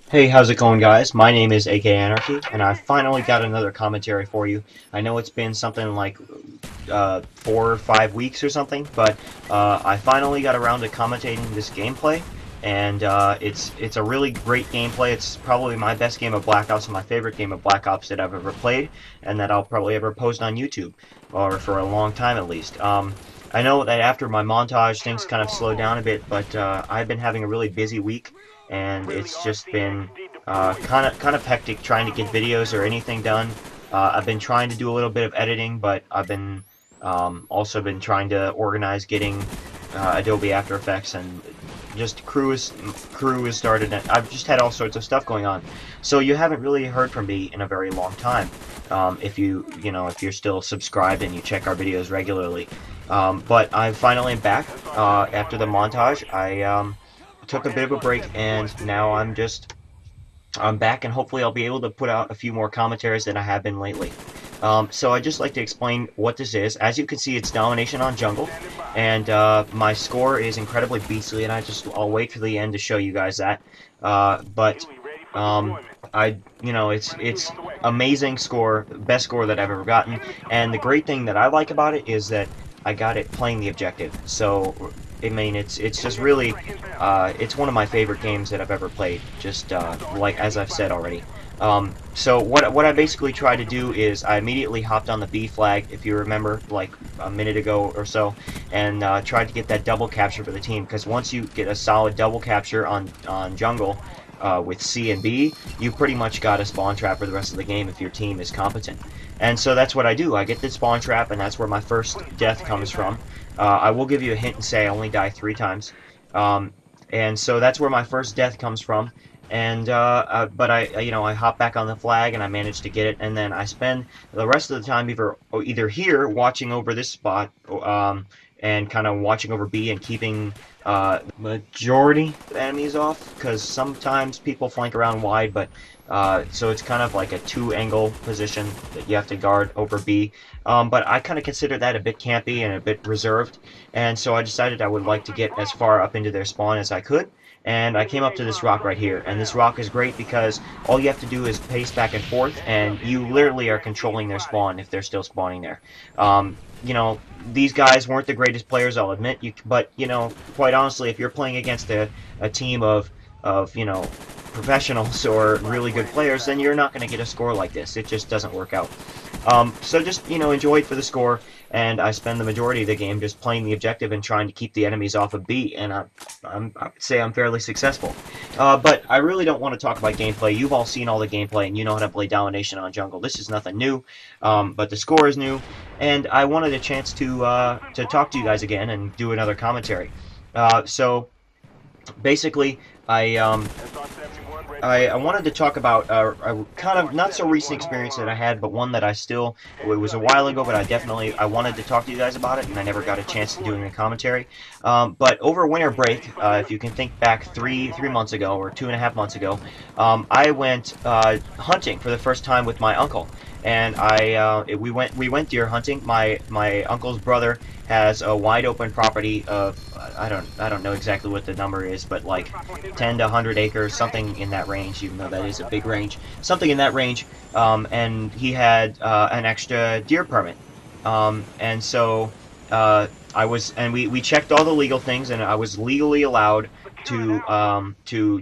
Hey, how's it going, guys? My name is GumpAnarchy, and I finally got another commentary for you. I know it's been something like 4 or 5 weeks or something, but I finally got around to commentating this gameplay, and it's a really great gameplay. It's probably my best game of Black Ops and my favorite game of Black Ops that I've ever played, and that I'll probably ever post on YouTube, or for a long time at least. I know that after my montage, things kind of slowed down a bit, but I've been having a really busy week, and it's just been kind of hectic trying to get videos or anything done. I've been trying to do a little bit of editing, but I've been also been trying to organize getting Adobe After Effects, and just crew is started. And I've just had all sorts of stuff going on, so you haven't really heard from me in a very long time. If if you're still subscribed and you check our videos regularly. But I finally am back after the montage. I took a bit of a break, and now I'm back, and hopefully I'll be able to put out a few more commentaries than I have been lately. So I'd just like to explain what this is. As you can see, it's Domination on Jungle, and my score is incredibly beastly, and I'll wait for the end to show you guys that. It's amazing score, best score that I've ever gotten, and the great thing that I like about it is that I got it playing the objective. So I mean, it's just really it's one of my favorite games that I've ever played. Just like as I've said already. So what I basically tried to do is I immediately hopped on the B flag, if you remember, like a minute ago or so, and tried to get that double capture for the team. Because once you get a solid double capture on jungle with C and B, you pretty much got a spawn trap for the rest of the game if your team is competent. And so that's what I do. I get the spawn trap, and that's where my first death comes from. I will give you a hint and say I only die 3 times. And so that's where my first death comes from. And but I hop back on the flag, and I manage to get it, and then I spend the rest of the time either here watching over this spot, and kind of watching over B and keeping majority of enemies off, because sometimes people flank around wide, but so it's kind of like a 2-angle position that you have to guard over B. But I kind of consider that a bit campy and a bit reserved, and so I decided I would like to get as far up into their spawn as I could. And I came up to this rock right here, and this rock is great because all you have to do is pace back and forth, and you literally are controlling their spawn if they're still spawning there. These guys weren't the greatest players, I'll admit, but quite honestly, if you're playing against a team of professionals or really good players, then you're not going to get a score like this. It just doesn't work out. So just enjoy it for the score, and I spend the majority of the game just playing the objective and trying to keep the enemies off of B, and I would say I'm fairly successful. But I really don't want to talk about gameplay. You've all seen all the gameplay, and you know how to play Domination on Jungle. This is nothing new, but the score is new, and I wanted a chance to talk to you guys again and do another commentary. So basically, I wanted to talk about a kind of not so recent experience that I had, but one that it was a while ago, but I wanted to talk to you guys about it, and I never got a chance to do it in a commentary. But over winter break, if you can think back 3 months ago, or 2.5 months ago, I went hunting for the first time with my uncle. And we went deer hunting. My uncle's brother has a wide open property of I don't know exactly what the number is, but like 10 to 100 acres, something in that range. Even though that is a big range, something in that range. And he had an extra deer permit. And so we checked all the legal things, and I was legally allowed to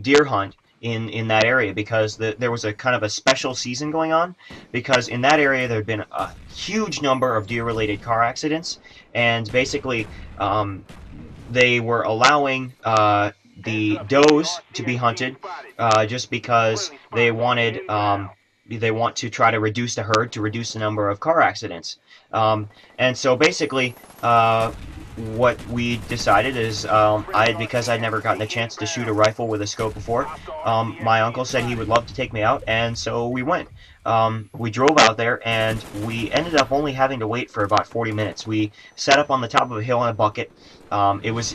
deer hunt in that area, because there was a kind of a special season going on, because in that area there had been a huge number of deer-related car accidents, and basically they were allowing the does to be hunted just because they want to try to reduce the herd, to reduce the number of car accidents. And so basically what we decided is, because I'd never gotten a chance to shoot a rifle with a scope before, my uncle said he would love to take me out, and so we went. We drove out there, and we ended up only having to wait for about 40 minutes. We sat up on the top of a hill in a bucket. This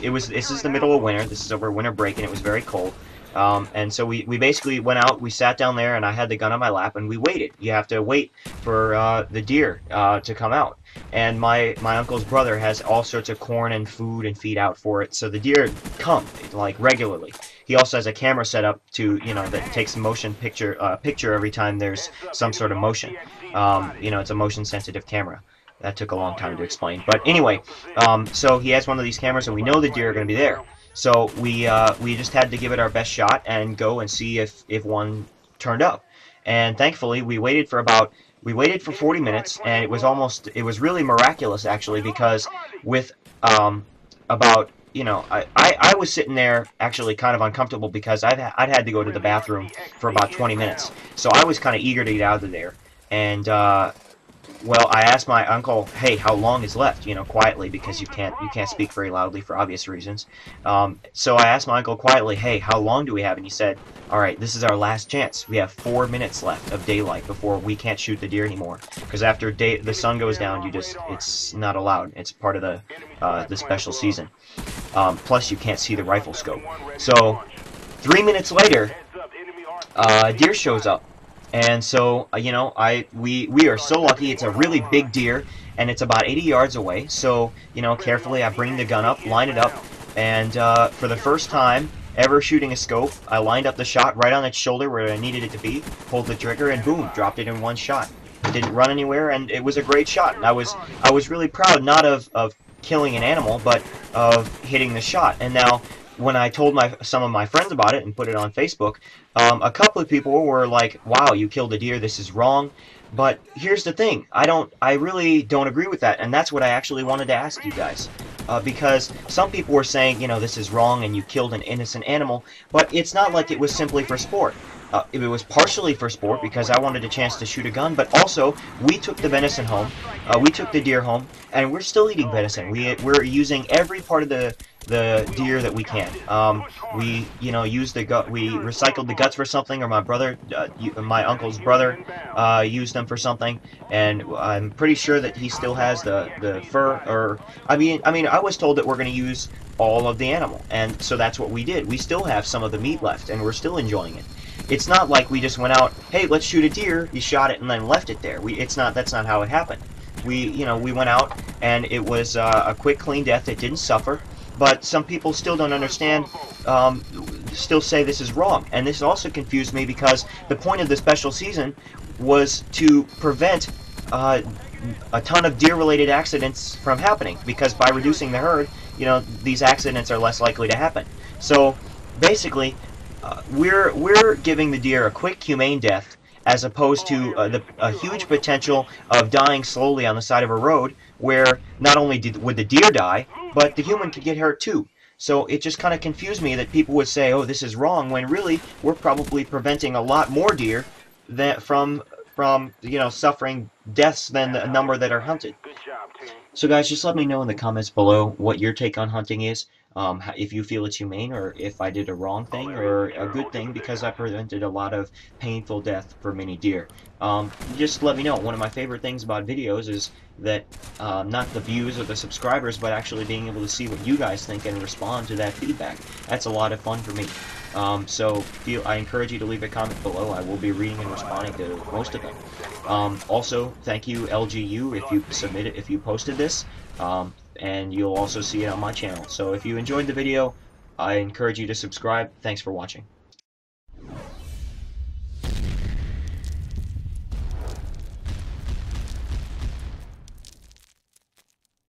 is the middle of winter. This is over winter break, and it was very cold. And so we basically went out, we sat down there, and I had the gun on my lap, and we waited. You have to wait for the deer to come out. And my uncle's brother has all sorts of corn and food and feed out for it, so the deer come, like, regularly. he also has a camera set up to, that takes motion picture every time there's some sort of motion. It's a motion sensitive camera. That took a long time to explain, but anyway, so he has one of these cameras, and we know the deer are going to be there. So we just had to give it our best shot and go and see if one turned up. And thankfully, we waited for 40 minutes, and it was really miraculous actually, because with about, I was sitting there actually kind of uncomfortable because I'd had to go to the bathroom for about 20 minutes, so I was kind of eager to get out of there. And well, I asked my uncle, "Hey, how long is left?" Quietly, because you can't speak very loudly for obvious reasons. So I asked my uncle quietly, "Hey, how long do we have?" And he said, "All right, this is our last chance. We have 4 minutes left of daylight before we can't shoot the deer anymore. Because after the sun goes down, it's not allowed. It's part of the special season. Plus, you can't see the rifle scope." So 3 minutes later, a deer shows up. And so, we are so lucky. It's a really big deer, and it's about 80 yards away. So, carefully I bring the gun up, line it up, and for the first time ever shooting a scope, I lined up the shot right on its shoulder where I needed it to be, pulled the trigger, and boom, dropped it in one shot. It didn't run anywhere, and it was a great shot. And I was really proud, not of killing an animal, but of hitting the shot. And now, when I told some of my friends about it and put it on Facebook, a couple of people were like, "Wow, you killed a deer, this is wrong." But here's the thing, I really don't agree with that, and that's what I actually wanted to ask you guys. Because some people were saying, this is wrong and you killed an innocent animal, but it's not like it was simply for sport. It was partially for sport because I wanted a chance to shoot a gun, but also we took the venison home, we took the deer home, and we're still eating venison. We're using every part of the deer that we can. We used the gut. We recycled the guts for something, or my uncle's brother, used them for something, and I'm pretty sure that he still has the fur. Or I mean, I was told that we're going to use all of the animal, and so that's what we did. We still have some of the meat left, and we're still enjoying it. It's not like we just went out, "Hey, let's shoot a deer." You shot it and then left it there. That's not how it happened. We went out, and it was a quick, clean death. It didn't suffer. But some people still don't understand, still say this is wrong. And this also confused me because the point of the special season was to prevent a ton of deer-related accidents from happening. Because by reducing the herd, these accidents are less likely to happen. So basically, we're giving the deer a quick, humane death, as opposed to a huge potential of dying slowly on the side of a road, where not only would the deer die, but the human could get hurt too. So it just kind of confused me that people would say, "Oh, this is wrong," when really we're probably preventing a lot more deer from suffering deaths than the number that are hunted. So guys, just let me know in the comments below what your take on hunting is. If you feel it's humane, or if I did a wrong thing or a good thing because I prevented a lot of painful death for many deer. Just let me know. One of my favorite things about videos is that not the views or the subscribers, but actually being able to see what you guys think and respond to that feedback. That's a lot of fun for me. So I encourage you to leave a comment below. I will be reading and responding to most of them. Also, thank you LGU if you posted this. And you'll also see it on my channel. So if you enjoyed the video, I encourage you to subscribe. Thanks for watching.